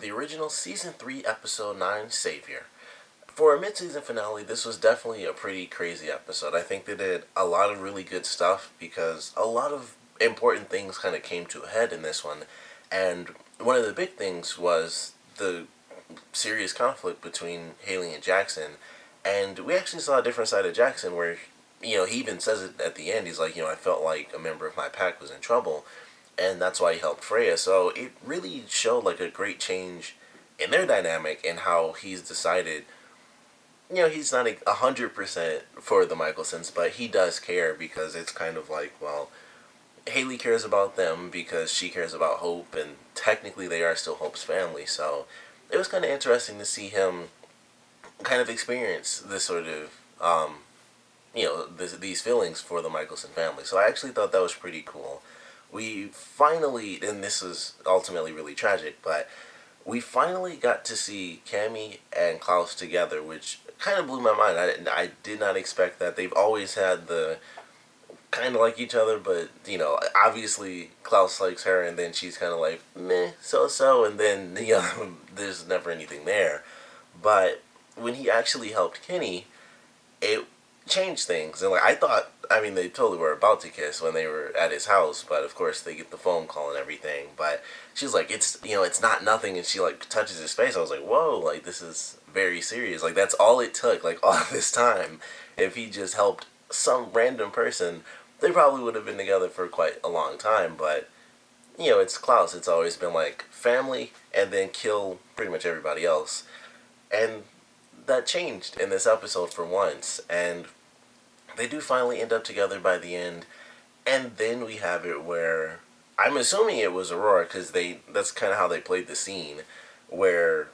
the original Season 3, Episode 9, Savior. For a mid-season finale, this was definitely a pretty crazy episode. I think they did a lot of really good stuff because a lot of important things kind of came to a head in this one. And one of the big things was the serious conflict between Haley and Jackson. And we actually saw a different side of Jackson where, he even says it at the end. He's like, I felt like a member of my pack was in trouble. And that's why he helped Freya. So it really showed like a great change in their dynamic and how he's decided, he's not 100% for the Michelsons, but he does care because it's kind of like, well, Haley cares about them because she cares about Hope, and technically they are still Hope's family. So it was kind of interesting to see him kind of experience this sort of, these feelings for the Michelson family. So I actually thought that was pretty cool. We finally, and this was ultimately really tragic, but we finally got to see Cammy and Klaus together, which kind of blew my mind. I did not expect that. They've always had the kind of like each other, but, obviously Klaus likes her, and then she's kind of like, meh, so, and then, there's never anything there. But when he actually helped Kenny, it changed things. And, they totally were about to kiss when they were at his house, but of course they get the phone call and everything. But she's like, it's not nothing, and she, touches his face. I was like, whoa, this is very serious. That's all it took, all this time. If he just helped some random person, they probably would have been together for quite a long time. But, it's Klaus. It's always been, family, and then kill pretty much everybody else. And that changed in this episode for once, and they do finally end up together by the end. And then we have it where I'm assuming it was Aurora, because that's kind of how they played the scene, where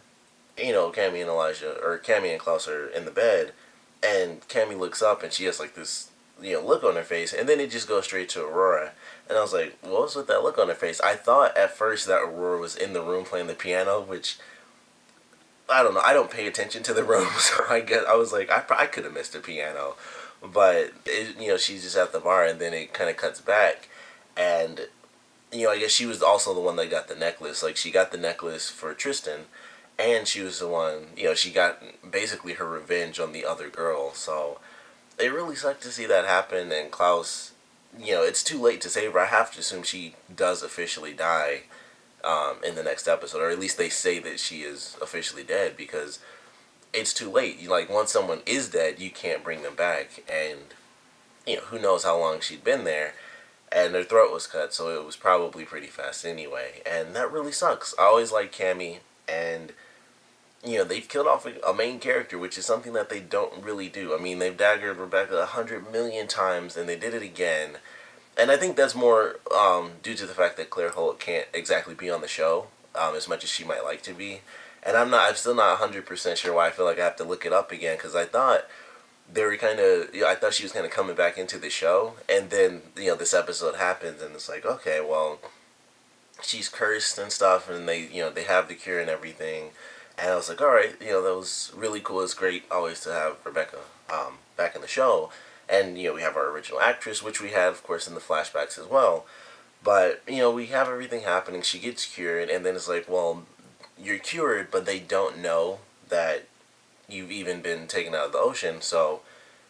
Cammy and Elijah, or Cammy and Klaus are in the bed, and Cammy looks up and she has this look on her face, and then it just goes straight to Aurora. And I was like, what was with that look on her face? I thought at first that Aurora was in the room playing the piano, which I don't know. I don't pay attention to the room, so I was like, I could have missed a piano, but she's just at the bar, and then it kind of cuts back, and I guess she was also the one that got the necklace. She got the necklace for Tristan, and she was the one. She got basically her revenge on the other girl. So it really sucked to see that happen. And Klaus, it's too late to save her. I have to assume she does officially die in the next episode, or at least they say that she is officially dead, because it's too late. Once someone is dead, you can't bring them back, and who knows how long she'd been there, and her throat was cut, so it was probably pretty fast anyway, and that really sucks. I always liked Cammy, and they've killed off a main character, which is something that they don't really do. They've daggered Rebekah 100 million times, and they did it again. And I think that's more due to the fact that Claire Holt can't exactly be on the show as much as she might like to be. And I'm still not 100% sure why. I feel like I have to look it up again, because I thought they were I thought she was kind of coming back into the show, and then this episode happens, and it's like, okay, well, she's cursed and stuff, and they they have the cure and everything, and I was like, all right, that was really cool. It's great always to have Rebekah back in the show. And, we have our original actress, which we had, of course, in the flashbacks as well. But, we have everything happening. She gets cured, and then it's like, well, you're cured, but they don't know that you've even been taken out of the ocean, so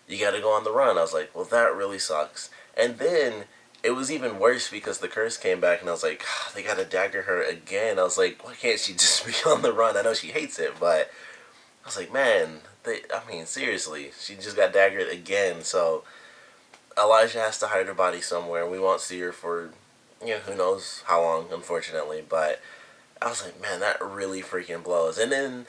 you gotta go on the run. I was like, well, that really sucks. And then it was even worse because the curse came back, and I was like, they gotta dagger her again. I was like, why can't she just be on the run? I know she hates it, but I was like, man, seriously, she just got daggered again. So Elijah has to hide her body somewhere. We won't see her for, who knows how long, unfortunately. But I was like, man, that really freaking blows. And then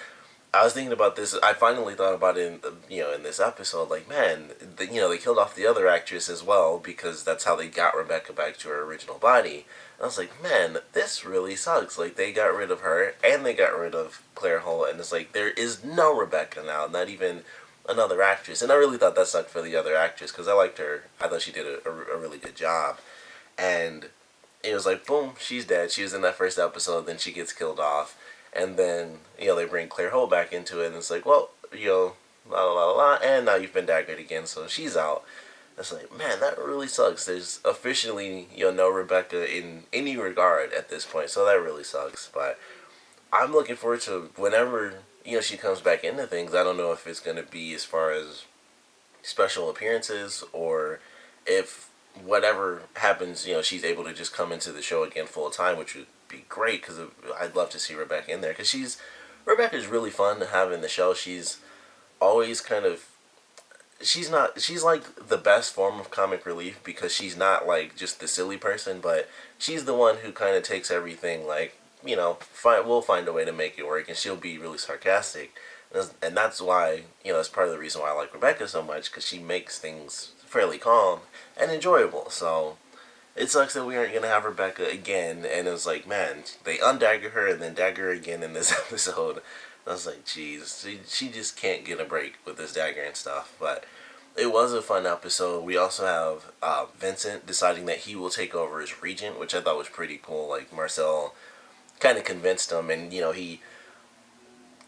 I was thinking about this. I finally thought about it in this episode. Man, they killed off the other actress as well, because that's how they got Rebekah back to her original body. And I was like, man, this really sucks. They got rid of her, and they got rid of Claire Holt, and it's like, there is no Rebekah now, not even another actress. And I really thought that sucked for the other actress, because I liked her. I thought she did a really good job. And it was like, boom, she's dead. She was in that first episode, then she gets killed off. And then, they bring Claire Holt back into it, and it's like, well, la la la la, and now you've been daggered again, so she's out. It's like, man, that really sucks. There's officially, no Rebekah in any regard at this point, so that really sucks. But I'm looking forward to whenever she comes back into things. I don't know if it's going to be as far as special appearances or if whatever happens, she's able to just come into the show again full time, which would be great because I'd love to see Rebekah in there because Rebekah's really fun to have in the show. She's always kind of she's like the best form of comic relief because she's not like just the silly person, but she's the one who kind of takes everything like we'll find a way to make it work, and she'll be really sarcastic, and that's why that's part of the reason why I like Rebekah so much because she makes things fairly calm and enjoyable. So it sucks that we aren't gonna have Rebekah again, and it was like, man, they undagger her and then dagger her again in this episode. I was like, geez, she just can't get a break with this dagger and stuff. But it was a fun episode. We also have Vincent deciding that he will take over as regent, which I thought was pretty cool. Like Marcel kind of convinced him, and he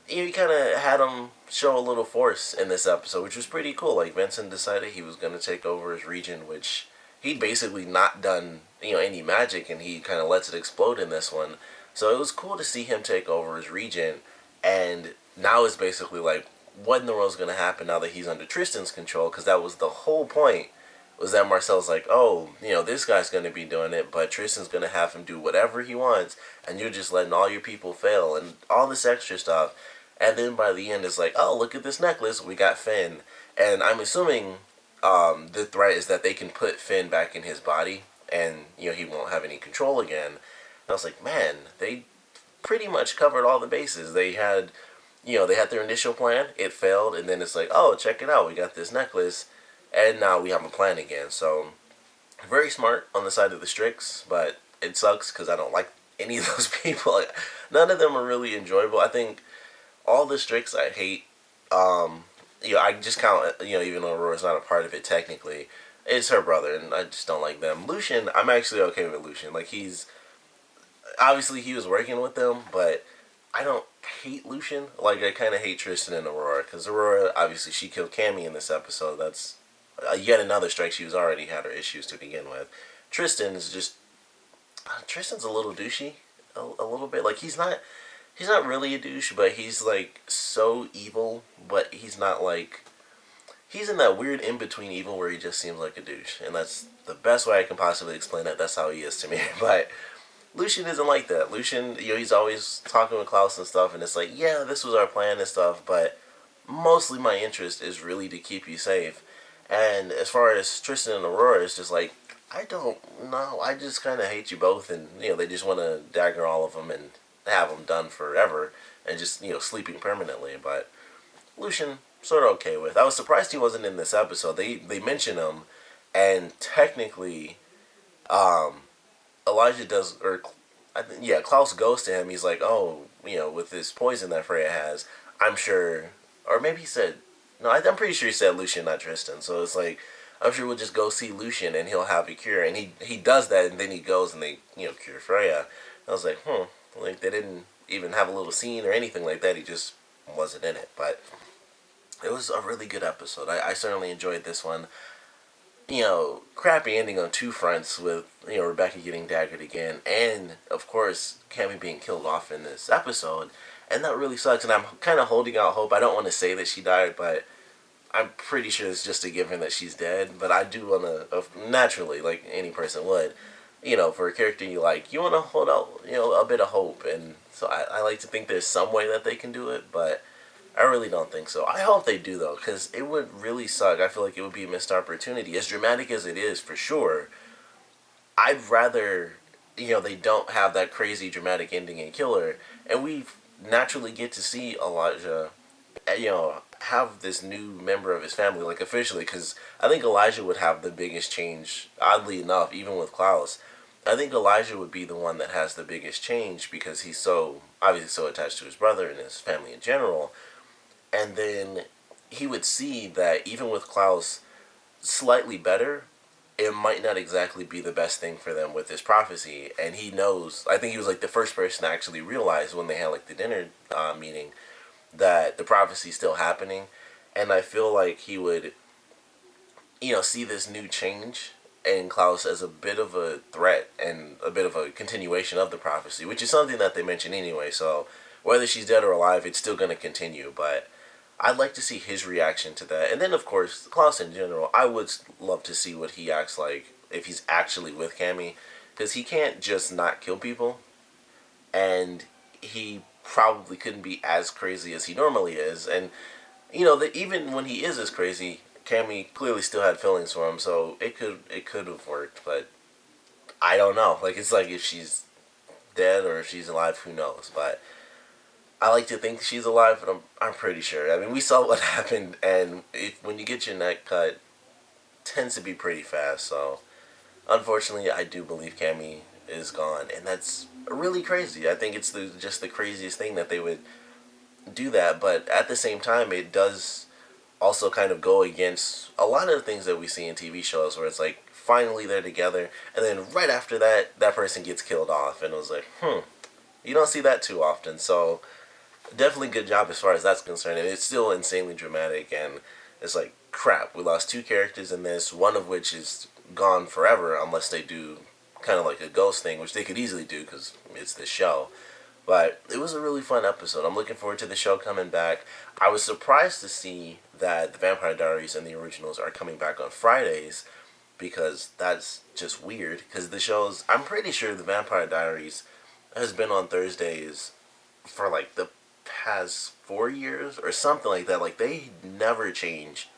kind of had him show a little force in this episode, which was pretty cool. Like Vincent decided he was going to take over as regent, which he'd basically not done any magic, and he kind of lets it explode in this one. So it was cool to see him take over as regent. And now it's basically like, what in the world is going to happen now that he's under Tristan's control? Because that was the whole point, was that Marcel's like, oh, this guy's going to be doing it, but Tristan's going to have him do whatever he wants, and you're just letting all your people fail, and all this extra stuff. And then by the end, it's like, oh, look at this necklace, we got Finn. And I'm assuming the threat is that they can put Finn back in his body, and, he won't have any control again. And I was like, man, they pretty much covered all the bases. They had their initial plan, it failed, and then it's like, oh, check it out, we got this necklace, and now we have a plan again. So very smart on the side of the Stryx, but it sucks because I don't like any of those people. None of them are really enjoyable. I think all the Stryx I hate. I just count, even though Aurora's not a part of it technically, it's her brother, and I just don't like them. Lucian, I'm actually okay with Lucian. Like, obviously he was working with them, but I don't hate Lucian. Like, I kind of hate Tristan and Aurora, because Aurora, obviously, she killed Cammy in this episode. That's yet another strike. She was already had her issues to begin with. Tristan's a little douchey, a little bit. Like, he's not really a douche, but he's, like, so evil, but he's not, like, he's in that weird in-between evil where he just seems like a douche, and that's the best way I can possibly explain it. That's how he is to me, but Lucian isn't like that. Lucian, he's always talking with Klaus and stuff, and it's like, yeah, this was our plan and stuff, but mostly my interest is really to keep you safe. And as far as Tristan and Aurora, it's just like, I don't know. I just kind of hate you both, and, they just want to dagger all of them and have them done forever and just, sleeping permanently. But Lucian, sort of okay with. I was surprised he wasn't in this episode. They mention him, and technically, Elijah does, or Klaus goes to him. He's like, oh, with this poison that Freya has, I'm sure, or maybe he said, no, I'm pretty sure he said Lucian, not Tristan. So it's like, I'm sure we'll just go see Lucian and he'll have a cure. And he does that, and then he goes and they, cure Freya. I was like, like they didn't even have a little scene or anything like that. He just wasn't in it. But it was a really good episode. I certainly enjoyed this one. Crappy ending on two fronts with, Rebekah getting daggered again, and, of course, Cammy being killed off in this episode, and that really sucks, and I'm kind of holding out hope. I don't want to say that she died, but I'm pretty sure it's just a given that she's dead, but I do want to, naturally, like any person would, for a character you like, you want to hold out, a bit of hope, and so I like to think there's some way that they can do it, but I really don't think so. I hope they do, though, because it would really suck. I feel like it would be a missed opportunity. As dramatic as it is, for sure, I'd rather, they don't have that crazy dramatic ending and kill her, and we naturally get to see Elijah, have this new member of his family, like, officially, because I think Elijah would have the biggest change, oddly enough, even with Klaus. I think Elijah would be the one that has the biggest change, because he's obviously so attached to his brother and his family in general. And then he would see that even with Klaus slightly better, it might not exactly be the best thing for them with this prophecy. And he knows, I think he was like the first person to actually realize when they had like the dinner meeting that the prophecy's still happening. And I feel like he would, see this new change in Klaus as a bit of a threat and a bit of a continuation of the prophecy, which is something that they mention anyway. So whether she's dead or alive, it's still gonna continue. But I'd like to see his reaction to that. And then, of course, Klaus in general, I would love to see what he acts like if he's actually with Cammy. Because he can't just not kill people. And he probably couldn't be as crazy as he normally is. And, that even when he is as crazy, Cammy clearly still had feelings for him. So it could have worked. But I don't know. Like, it's like if she's dead or if she's alive, who knows. But I like to think she's alive, but I'm pretty sure. I mean, we saw what happened, and when you get your neck cut, it tends to be pretty fast. So, unfortunately, I do believe Cammy is gone, and that's really crazy. I think it's just the craziest thing that they would do that, but at the same time, it does also kind of go against a lot of the things that we see in TV shows, where it's like finally they're together, and then right after that, that person gets killed off, and it was like, you don't see that too often. So definitely good job as far as that's concerned, and it's still insanely dramatic, and it's like, crap, we lost two characters in this, one of which is gone forever unless they do kind of like a ghost thing, which they could easily do because it's the show. But it was a really fun episode. I'm looking forward to the show coming back. I was surprised to see that the Vampire Diaries and the originals are coming back on Fridays, because that's just weird, because the shows, I'm pretty sure the Vampire Diaries has been on Thursdays for like the past 4 years or something like that. Like, they never change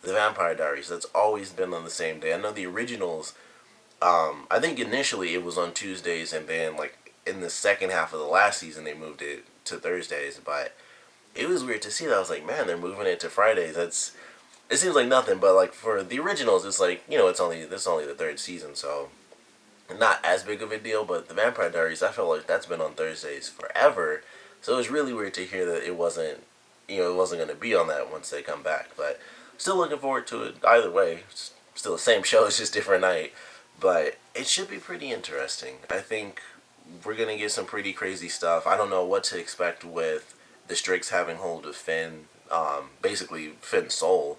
the Vampire Diaries. That's always been on the same day. I know the originals, I think initially it was on Tuesdays, and then like in the second half of the last season they moved it to Thursdays. But it was weird to see that. I was like, man, they're moving it to Fridays. It seems like nothing, but like for the originals, it's like, this is only the third season, so not as big of a deal. But the Vampire Diaries, I felt like that's been on Thursdays forever. So it was really weird to hear that it wasn't going to be on that once they come back. But still looking forward to it either way. It's still the same show, it's just different night. But it should be pretty interesting. I think we're going to get some pretty crazy stuff. I don't know what to expect with the Stryx having hold of Finn, basically Finn's soul.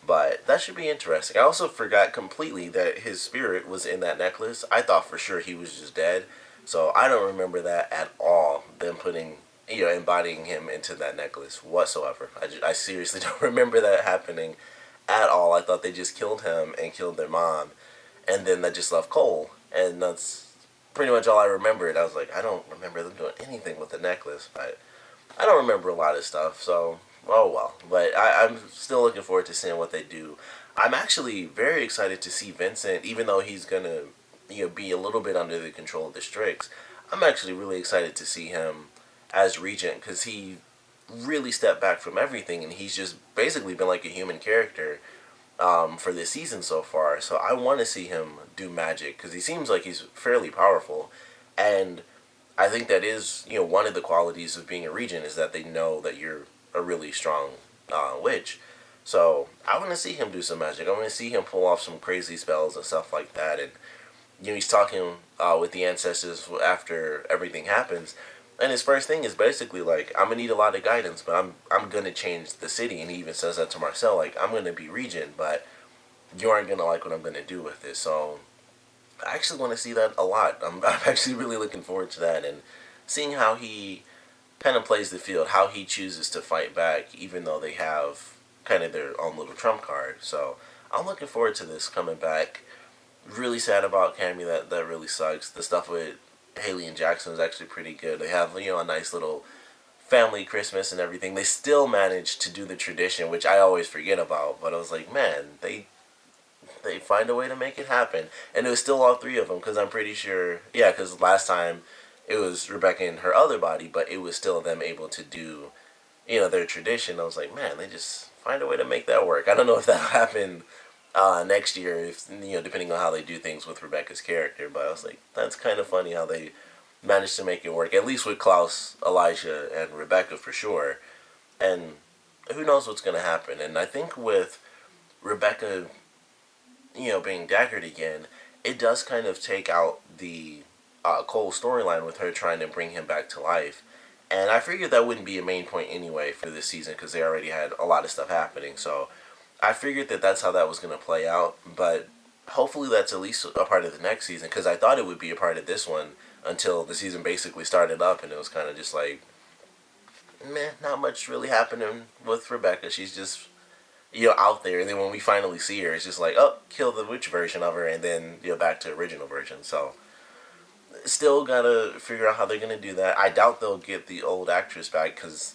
But that should be interesting. I also forgot completely that his spirit was in that necklace. I thought for sure he was just dead. So I don't remember that at all, them putting, embodying him into that necklace whatsoever. I seriously don't remember that happening at all. I thought they just killed him and killed their mom, and then that just left Cole. And that's pretty much all I remembered. I was like, I don't remember them doing anything with the necklace. But I don't remember a lot of stuff, so, oh well. But I'm still looking forward to seeing what they do. I'm actually very excited to see Vincent, even though he's going to be a little bit under the control of the Stryx. I'm actually really excited to see him as Regent, because he really stepped back from everything, and he's just basically been like a human character for this season so far. So I want to see him do magic, because he seems like he's fairly powerful, and I think that is, one of the qualities of being a Regent is that they know that you're a really strong witch. So I want to see him do some magic. I want to see him pull off some crazy spells and stuff like that. And he's talking with the ancestors after everything happens, and his first thing is basically like, I'm gonna need a lot of guidance, but I'm gonna change the city. And he even says that to Marcel, like, I'm gonna be Regent, but you aren't gonna like what I'm gonna do with it. So I actually want to see that a lot. I'm actually really looking forward to that, and seeing how he kind of plays the field, how he chooses to fight back, even though they have kind of their own little trump card. So I'm looking forward to this coming back. Really sad about Cammy. That really sucks. The stuff with Haley and Jackson is actually pretty good. They have, a nice little family Christmas and everything. They still managed to do the tradition, which I always forget about. But I was like, man, they find a way to make it happen. And it was still all three of them, because I'm pretty sure, yeah, because last time it was Rebekah in her other body, but it was still them able to do, their tradition. I was like, man, they just find a way to make that work. I don't know if that'll happen next year, if depending on how they do things with Rebekah's character. But I was like, that's kind of funny how they managed to make it work, at least with Klaus, Elijah, and Rebekah for sure. And who knows what's going to happen. And I think with Rebekah, being daggered again, it does kind of take out the Cole storyline with her trying to bring him back to life. And I figured that wouldn't be a main point anyway for this season, because they already had a lot of stuff happening. So I figured that that's how that was going to play out. But hopefully that's at least a part of the next season, because I thought it would be a part of this one until the season basically started up, and it was kind of just like, meh, not much really happening with Rebekah. She's just, out there. And then when we finally see her, it's just like, oh, kill the witch version of her, and then, back to original version. So, still gotta figure out how they're gonna do that. I doubt they'll get the old actress back, because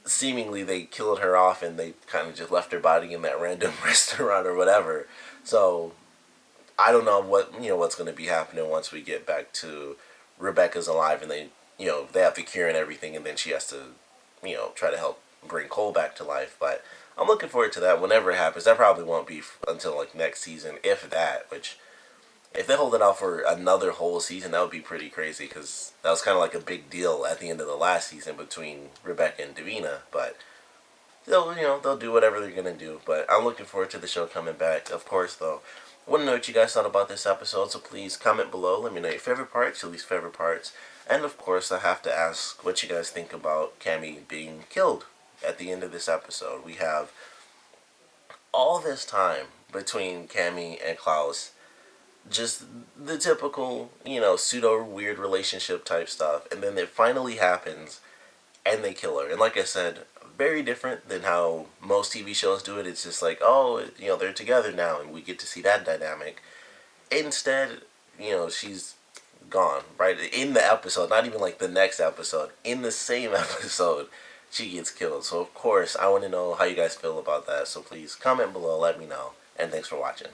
seemingly they killed her off and they kind of just left her body in that random restaurant or whatever. So, I don't know what's going to be happening once we get back to Rebekah's alive, and they have the cure and everything, and then she has to try to help bring Cole back to life. But I'm looking forward to that whenever it happens. That probably won't be until like next season, if that. Which, if they hold it out for another whole season, that would be pretty crazy, because that was kind of like a big deal at the end of the last season between Rebekah and Davina. But they'll do whatever they're gonna do. But I'm looking forward to the show coming back. Of course, though, I want to know what you guys thought about this episode, so please comment below. Let me know your favorite parts, your least favorite parts. And of course, I have to ask what you guys think about Cammy being killed at the end of this episode. We have all this time between Cammy and Klaus, just the typical, pseudo weird relationship type stuff, and then it finally happens, and they kill her. And like I said, very different than how most TV shows do it. It's just like, oh, they're together now, and we get to see that dynamic. Instead, she's gone, right? In the episode, not even like the next episode, in the same episode, she gets killed. So, of course, I want to know how you guys feel about that. So, please comment below, let me know, and thanks for watching.